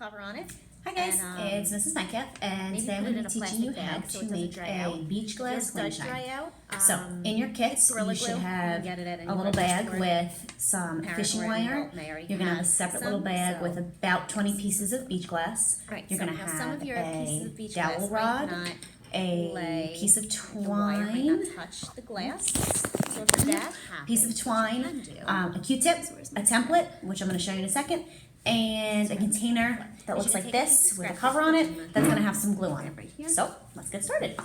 cover on it. Hi guys, it's Mrs. Metcalf, and today I'm going to be teaching you how to make a beach glass moonshine. So, in your kits, you should have a little bag with some fishing wire. You're going to have a separate little bag with about 20 pieces of beach glass. You're going to have a dowel rod, a piece of twine, piece of twine, a Q-tip, a template, which I'm going to show you in a second, and a container that looks like this with a cover on it that's going to have some glue on it. So let's get started.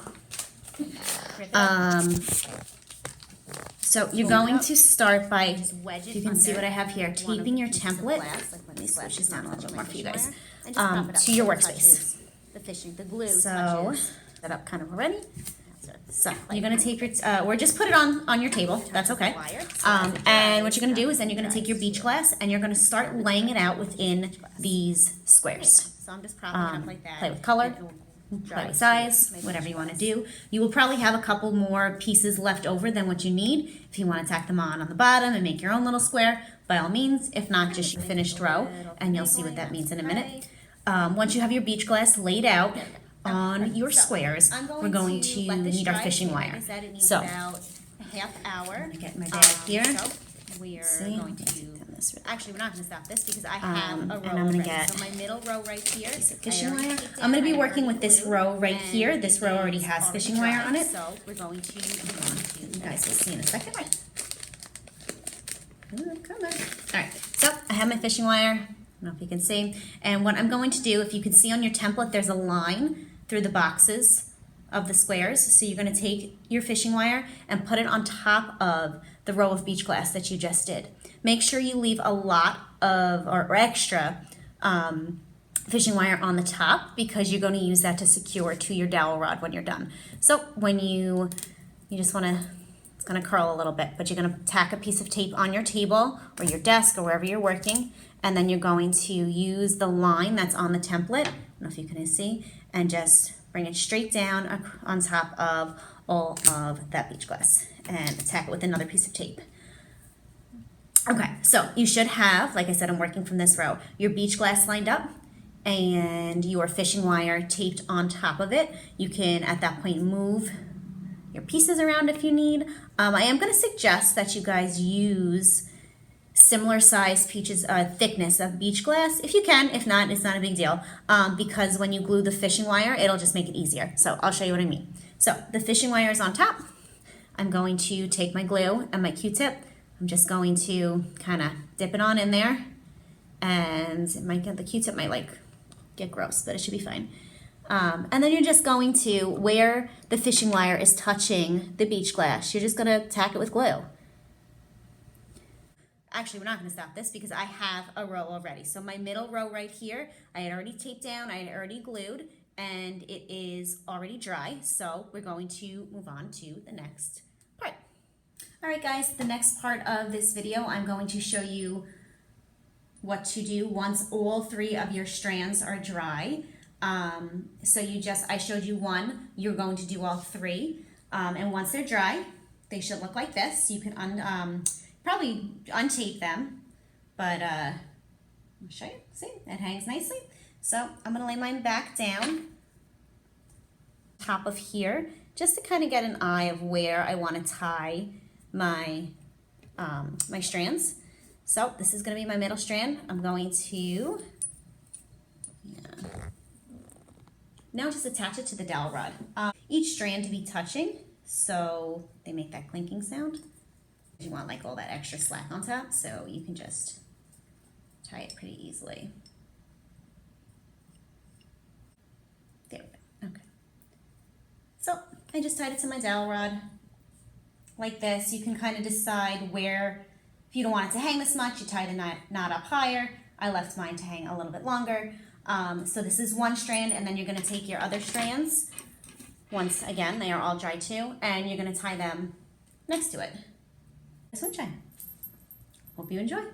So you're going to start by, you can see what I have here, taping your template. Let me switch this down a little bit more for you guys. To your workspace. So set up kind of already. So you're going to take your, or just put it on your table, that's okay. And what you're going to do is then you're going to take your beach glass and you're going to start laying it out within these squares. So I'm just propping it up like that. Play with color, play with size, whatever you want to do. You will probably have a couple more pieces left over than what you need. If you want to tack them on the bottom and make your own little square, by all means. If not, just your finished row, and you'll see what that means in a minute. Once you have your beach glass laid out on your squares, we're going to need our fishing wire. So, about a half hour. I'm going to get my bag here. We're going to, actually we're not going to stop this because I have a row and I'm going to already. get So my middle row right here, fishing wire. I'm going to be working with this row right here. This row already has fishing wire on it. So we're going to, you guys will see in a second. Come on. Alright, so I have my fishing wire. I don't know if you can see. And what I'm going to do, if you can see on your template, there's a line through the boxes of the squares. So you're going to take your fishing wire and put it on top of the row of beach glass that you just did. Make sure you leave a lot of, or extra fishing wire on the top because you're going to use that to secure to your dowel rod when you're done. So when you just want to, it's going to curl a little bit, but you're going to tack a piece of tape on your table or your desk or wherever you're working, and then you're going to use the line that's on the template, I don't know if you can see, and just bring it straight down on top of all of that beach glass and tack it with another piece of tape. Okay, so you should have, like I said, I'm working from this row, your beach glass lined up and your fishing wire taped on top of it. You can, at that point, move your pieces around if you need. I am going to suggest that you guys use similar size pieces, thickness of beach glass if you can. If not, it's not a big deal because when you glue the fishing wire, it'll just make it easier. So I'll show you what I mean. So the fishing wire is on top. I'm going to take my glue and my Q-tip. I'm just going to kind of dip it on in there, and it might get, the Q-tip might like get gross, but it should be fine. And then you're just going to, where the fishing wire is touching the beach glass, you're just going to tack it with glue. Actually, we're not going to stop this because I have a row already. So my middle row right here, I had already taped down, I had already glued, and it is already dry. So we're going to move on to the next part. All right, guys, the next part of this video, I'm going to show you what to do once all three of your strands are dry. So I showed you one, you're going to do all three. And once they're dry, they should look like this. You can probably untape them, but I'll show you. See, it hangs nicely. So I'm going to lay mine back down top of here just to kind of get an eye of where I want to tie my my strands. So this is going to be my middle strand. I'm going to now just attach it to the dowel rod. Each strand to be touching so they make that clinking sound. You want like all that extra slack on top, so you can just tie it pretty easily. There we go. Okay. So I just tied it to my dowel rod like this. You can kind of decide where, if you don't want it to hang this much, you tie the knot up higher. I left mine to hang a little bit longer. So this is one strand, and then you're going to take your other strands, once again they are all dry too, and you're going to tie them next to it. Sunshine. Hope you enjoy.